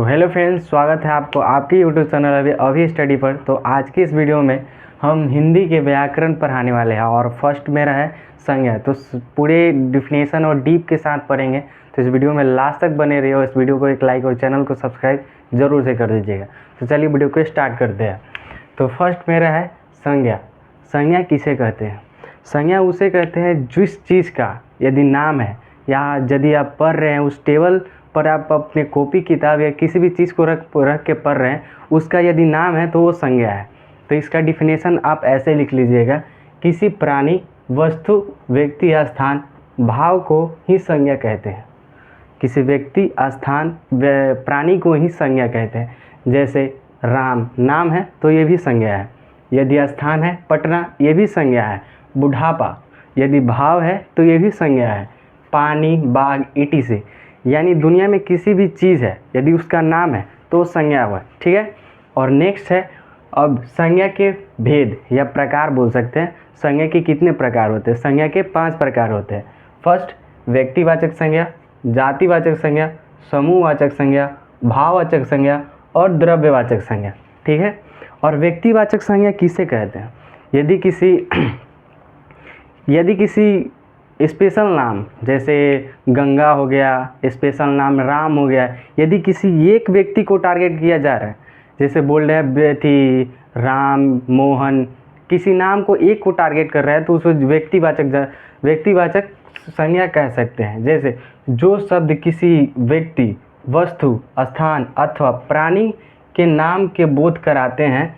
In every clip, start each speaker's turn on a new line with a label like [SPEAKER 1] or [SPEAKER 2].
[SPEAKER 1] तो hello friends, स्वागत है आपको आपके यूट्यूब चैनल अभी स्टडी पर। तो आज की इस वीडियो में हम हिंदी के व्याकरण पढ़ाने वाले हैं और फर्स्ट मेरा है संज्ञा। तो पूरे डिफिनेशन और डीप के साथ पढ़ेंगे। तो इस वीडियो में लास्ट तक बने रहिए और इस वीडियो को एक लाइक और चैनल को सब्सक्राइब ज़रूर से कर दीजिएगा। तो चलिए वीडियो को स्टार्ट करते हैं। तो फर्स्ट मेरा है संज्ञा। संज्ञा किसे कहते हैं? संज्ञा उसे कहते हैं जिस चीज़ का यदि नाम है या यदि आप पढ़ रहे हैं उस टेबल पर, आप अपने कॉपी किताब या किसी भी चीज़ को रख के पढ़ रहे हैं, उसका यदि नाम है तो वो संज्ञा है। तो इसका डिफिनेशन आप ऐसे लिख लीजिएगा, किसी प्राणी, वस्तु, व्यक्ति या स्थान, भाव को ही संज्ञा कहते हैं। किसी व्यक्ति, स्थान, प्राणी को ही संज्ञा कहते हैं। जैसे राम नाम है तो ये भी संज्ञा है। यदि स्थान है पटना, ये भी संज्ञा है। बुढ़ापा यदि भाव है तो ये भी संज्ञा है। पानी, बाग, etc। यानी दुनिया में किसी भी चीज़ है यदि उसका नाम है तो संज्ञा हुआ, ठीक है। और नेक्स्ट है, अब संज्ञा के भेद या प्रकार बोल सकते हैं। संज्ञा के कितने प्रकार होते हैं? संज्ञा के 5 प्रकार होते हैं। फर्स्ट, व्यक्तिवाचक संज्ञा, जातिवाचक संज्ञा, समूहवाचक संज्ञा, भाववाचक संज्ञा और द्रव्यवाचक संज्ञा, ठीक है। और व्यक्तिवाचक संज्ञा किसे कहते हैं? यदि किसी स्पेशल नाम, जैसे गंगा हो गया, स्पेशल नाम राम हो गया, यदि किसी एक व्यक्ति को टारगेट किया जा रहा है, जैसे बोल रहे हैं थी राम, मोहन, किसी नाम को एक को टारगेट कर रहा है तो उसको व्यक्तिवाचक संज्ञा कह सकते हैं। जैसे जो शब्द किसी व्यक्ति, वस्तु, स्थान अथवा प्राणी के नाम के बोध कराते हैं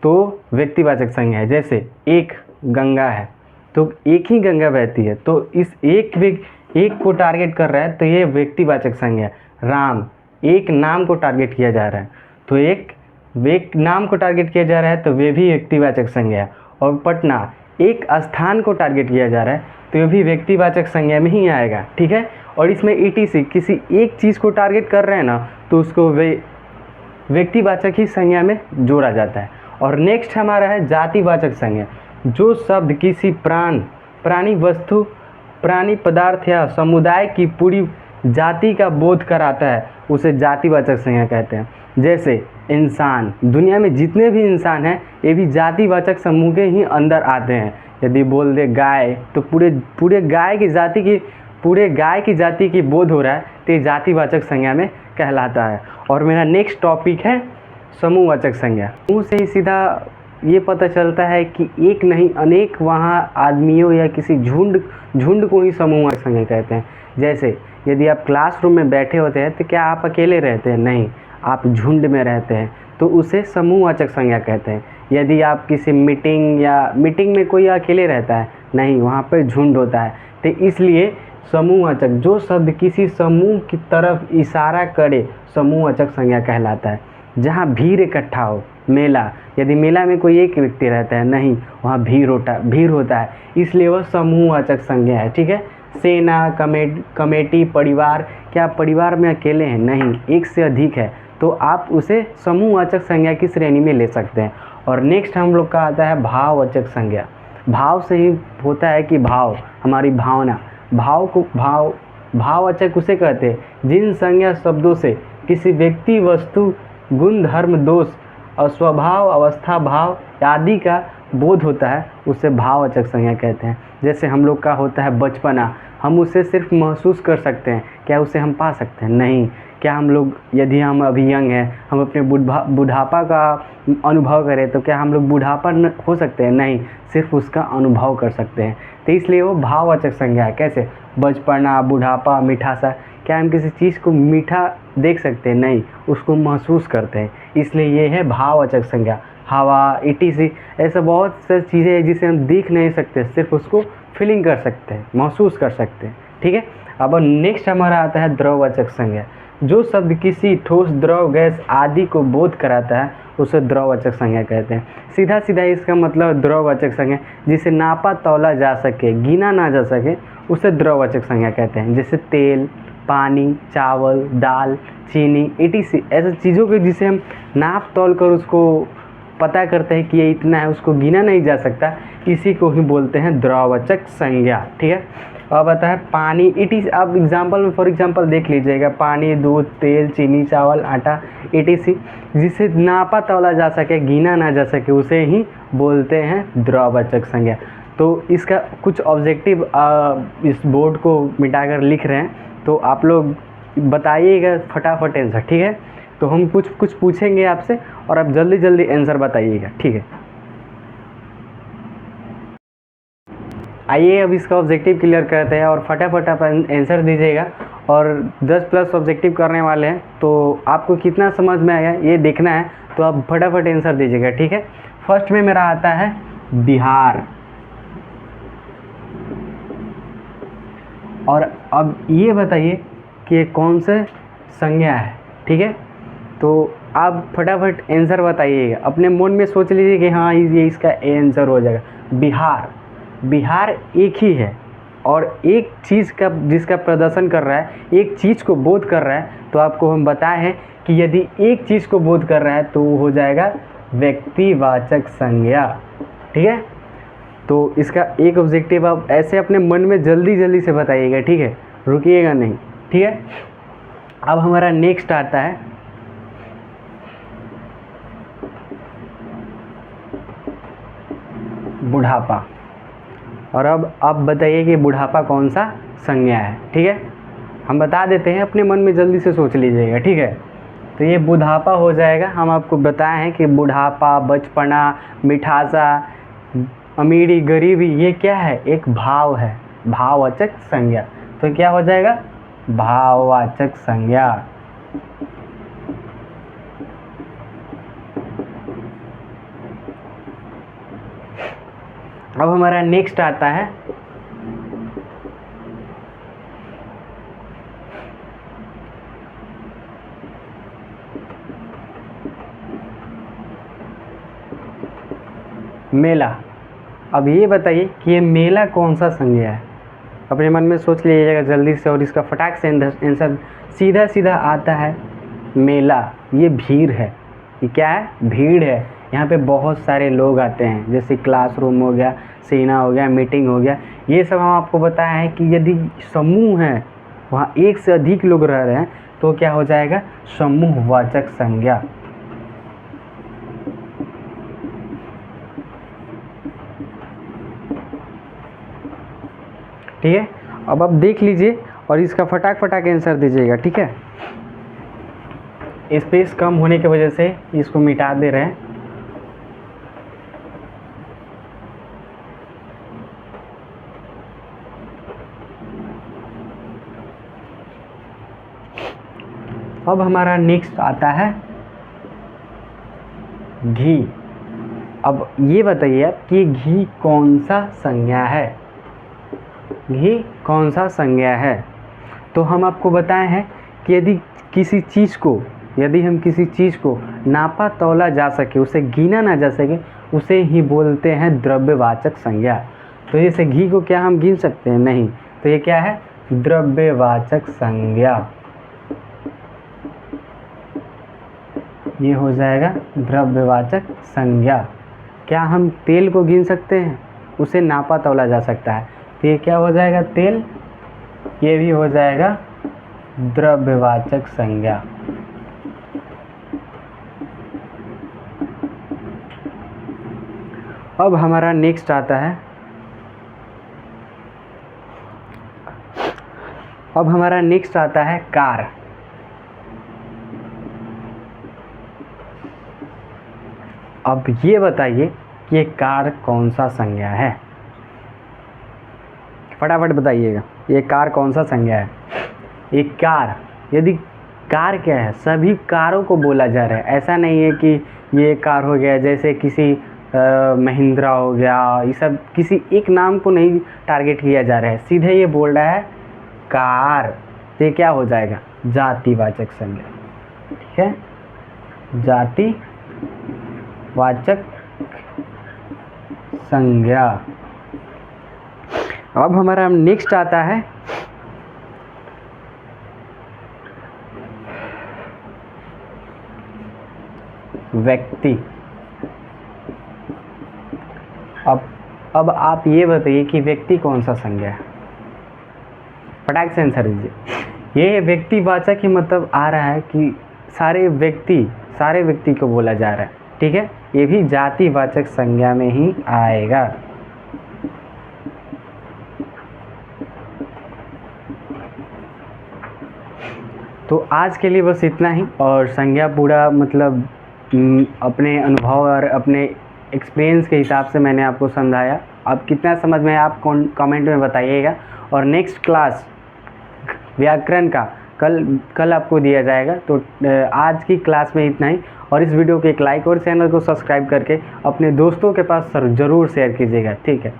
[SPEAKER 1] तो व्यक्तिवाचक संज्ञा है। जैसे एक गंगा है तो एक ही गंगा बहती है, तो इस एक को टारगेट कर रहा है तो ये व्यक्तिवाचक संज्ञा है। राम, एक नाम को टारगेट किया जा रहा है तो एक नाम को टारगेट किया जा रहा है तो वे भी व्यक्तिवाचक संज्ञा है। और पटना, एक स्थान को टारगेट किया जा रहा है तो ये भी व्यक्तिवाचक संज्ञा में ही आएगा, ठीक है। और इसमें etc किसी एक चीज़ को टारगेट कर रहे हैं ना तो उसको व्यक्तिवाचक ही संज्ञा में जोड़ा जाता है। और नेक्स्ट हमारा है जातिवाचक संज्ञा। जो शब्द किसी प्राणी, वस्तु, प्राणी, पदार्थ या समुदाय की पूरी जाति का बोध कराता है उसे जातिवाचक संज्ञा कहते हैं। जैसे इंसान, दुनिया में जितने भी इंसान हैं ये भी जातिवाचक समूह के ही अंदर आते हैं। यदि बोल दे गाय तो पूरे गाय की जाति की बोध हो रहा है तो ये जातिवाचक संज्ञा में कहलाता है। और मेरा नेक्स्ट टॉपिक है समूहवाचक संज्ञा। समूह से ही सीधा ये पता चलता है कि एक नहीं अनेक वहाँ आदमियों या किसी झुंड को ही समूहवाचक संज्ञा कहते हैं। जैसे यदि आप क्लासरूम में बैठे होते हैं तो क्या आप अकेले रहते हैं? नहीं, आप झुंड में रहते हैं तो उसे समूहवाचक संज्ञा कहते हैं। यदि आप किसी मीटिंग में कोई अकेले रहता है, नहीं, वहाँ पर झुंड होता है। तो इसलिए समूहवाचक, जो शब्द किसी समूह की तरफ इशारा करे समूहवाचक संज्ञा कहलाता है। जहाँ भीड़ इकट्ठा हो, मेला, यदि मेला में कोई एक व्यक्ति रहता है, नहीं, वहाँ भीड़ होता है, इसलिए वह समूहवाचक संज्ञा है, ठीक है। सेना, कमेटी, परिवार, क्या परिवार में अकेले हैं? नहीं, एक से अधिक है तो आप उसे समूहवाचक संज्ञा की श्रेणी में ले सकते हैं। और नेक्स्ट हम लोग का आता है भाववाचक संज्ञा। भाव से ही होता है कि भाव, हमारी भावना, भाववाचक उसे कहते हैं जिन संज्ञा शब्दों से किसी व्यक्ति, वस्तु, गुण, धर्म, दोष और स्वभाव, अवस्था, भाव आदि का बोध होता है उसे भाववाचक संज्ञा कहते हैं। जैसे हम लोग का होता है बचपना, हम उसे सिर्फ महसूस कर सकते हैं, क्या उसे हम पा सकते हैं? नहीं। क्या हम लोग, यदि हम अभी यंग हैं, हम अपने बुढ़ापा का अनुभव करें तो क्या हम लोग बुढ़ापा हो सकते हैं? नहीं, सिर्फ उसका अनुभव कर सकते हैं। तो इसलिए वो भाववाचक संज्ञा है। कैसे? बचपना, बुढ़ापा, मीठासा, क्या हम किसी चीज़ को मीठा देख सकते हैं? नहीं, उसको महसूस करते हैं, इसलिए ये है भाववाचक संज्ञा। हवा, etc ऐसा बहुत सारी चीज़ें हैं जिसे हम देख नहीं सकते, सिर्फ उसको फीलिंग कर सकते हैं, महसूस कर सकते हैं, ठीक है। अब नेक्स्ट हमारा आता है द्रववाचक संज्ञा। जो शब्द किसी ठोस, द्रव, गैस आदि को बोध कराता है उसे द्रववाचक संज्ञा कहते हैं। सीधा इसका मतलब द्रववाचक संज्ञा, जिसे नापा तौला जा सके, गिना ना जा सके, उसे द्रववाचक संज्ञा कहते हैं। जैसे तेल, पानी, चावल, दाल, चीनी, etc ऐसे चीज़ों के जिसे हम नाप तौल कर उसको पता करते हैं कि ये इतना है, उसको गिना नहीं जा सकता, इसी को ही बोलते हैं द्रववाचक संज्ञा, ठीक है। अब आता है पानी, इट इज़। अब एग्जाम्पल में फॉर एग्जाम्पल देख लीजिएगा, पानी, दूध, तेल, चीनी, चावल, आटा, ETC, जिसे नापा तौला जा सके, गिना ना जा सके, उसे ही बोलते हैं द्रववाचक संज्ञा। तो इसका कुछ ऑब्जेक्टिव इस बोर्ड को मिटाकर लिख रहे हैं, तो आप लोग बताइएगा फटाफट आंसर, ठीक है। तो हम कुछ पूछेंगे आपसे और आप जल्दी जल्दी आंसर बताइएगा, ठीक है। आइए अब इसका ऑब्जेक्टिव क्लियर करते हैं और फटाफट आप आंसर दीजिएगा। और 10 प्लस ऑब्जेक्टिव करने वाले हैं, तो आपको कितना समझ में आया ये देखना है, तो आप फटाफट आंसर दीजिएगा, ठीक है। फर्स्ट में मेरा आता है बिहार, और अब ये बताइए कि कौन से संज्ञा है, ठीक है। तो आप फटाफट आंसर बताइएगा, अपने मन में सोच लीजिए कि हाँ ये इसका आंसर हो जाएगा। बिहार, बिहार एक ही है और एक चीज़ का जिसका प्रदर्शन कर रहा है, एक चीज़ को बोध कर रहा है। तो आपको हम बताए हैं कि यदि एक चीज़ को बोध कर रहा है तो वो हो जाएगा व्यक्तिवाचक संज्ञा, ठीक है। तो इसका एक ऑब्जेक्टिव आप ऐसे अपने मन में जल्दी जल्दी से बताइएगा, ठीक है, रुकिएगा नहीं, ठीक है। अब हमारा नेक्स्ट आता है बुढ़ापा, और अब आप बताइए कि बुढ़ापा कौन सा संज्ञा है, ठीक है। हम बता देते हैं, अपने मन में जल्दी से सोच लीजिएगा, ठीक है। तो ये बुढ़ापा हो जाएगा। हम आपको बताए हैं कि बुढ़ापा, बचपना, मिठासा, अमीरी, गरीबी, ये क्या है, एक भाव है, भाववाचक संज्ञा। तो क्या हो जाएगा, भाववाचक संज्ञा। अब हमारा नेक्स्ट आता है मेला। अब ये बताइए कि ये मेला कौन सा संज्ञा है, अपने मन में सोच लीजिएगा जल्दी से, और इसका फटाक से आंसर सीधा सीधा आता है मेला। ये भीड़ है, ये क्या है, भीड़ है। यहाँ पे बहुत सारे लोग आते हैं, जैसे क्लासरूम हो गया, सेना हो गया, मीटिंग हो गया, ये सब हम आपको बताया है कि यदि समूह है, वहाँ एक से अधिक लोग रह रहे हैं, तो क्या हो जाएगा, समूहवाचक संज्ञा। ठीक है। अब आप देख लीजिए और इसका फटाक आंसर दीजिएगा, ठीक है। स्पेस कम होने की वजह से इसको मिटा दे रहे हैं। अब हमारा नेक्स्ट आता है घी। अब ये बताइए आप कि घी कौन सा संज्ञा है, घी कौन सा संज्ञा है। तो हम आपको बताए हैं कि यदि हम किसी चीज़ को नापा तौला जा सके, उसे गिना ना जा सके, उसे ही बोलते हैं द्रव्यवाचक संज्ञा। तो जैसे घी को क्या हम गिन सकते हैं, नहीं, तो ये क्या है, द्रव्यवाचक संज्ञा। ये हो जाएगा द्रव्यवाचक संज्ञा। क्या हम तेल को गिन सकते हैं, उसे नापा तौला जा सकता है, तो ये क्या हो जाएगा, तेल। ये भी हो जाएगा द्रव्यवाचक संज्ञा। अब हमारा नेक्स्ट आता है कार। अब ये बताइए कि ये कार कौन सा संज्ञा है, फटाफट बताइएगा, ये कार कौन सा संज्ञा है। एक कार, यदि कार क्या है, सभी कारों को बोला जा रहा है। ऐसा नहीं है कि ये कार हो गया, जैसे किसी महिंद्रा हो गया, ये सब किसी एक नाम को नहीं टारगेट किया जा रहा है, सीधे ये बोल रहा है कार। ये क्या हो जाएगा, जातिवाचक संज्ञा, ठीक है, जातिवाचक संज्ञा। अब हमारा नेक्स्ट आता है व्यक्ति। अब आप ये बताइए कि व्यक्ति कौन सा संज्ञा है। फटाक से आंसर दीजिए। ये व्यक्तिवाचक ही मतलब आ रहा है कि सारे व्यक्ति को बोला जा रहा है, ठीक है। ये भी जातिवाचक संज्ञा में ही आएगा। तो आज के लिए बस इतना ही, और संज्ञा पूरा मतलब अपने अनुभव और अपने एक्सपीरियंस के हिसाब से मैंने आपको समझाया। अब कितना समझ में आप कमेंट में बताइएगा। और नेक्स्ट क्लास व्याकरण का कल आपको दिया जाएगा। तो आज की क्लास में इतना ही, और इस वीडियो को एक लाइक और चैनल को सब्सक्राइब करके अपने दोस्तों के पास ज़रूर शेयर कीजिएगा, ठीक है।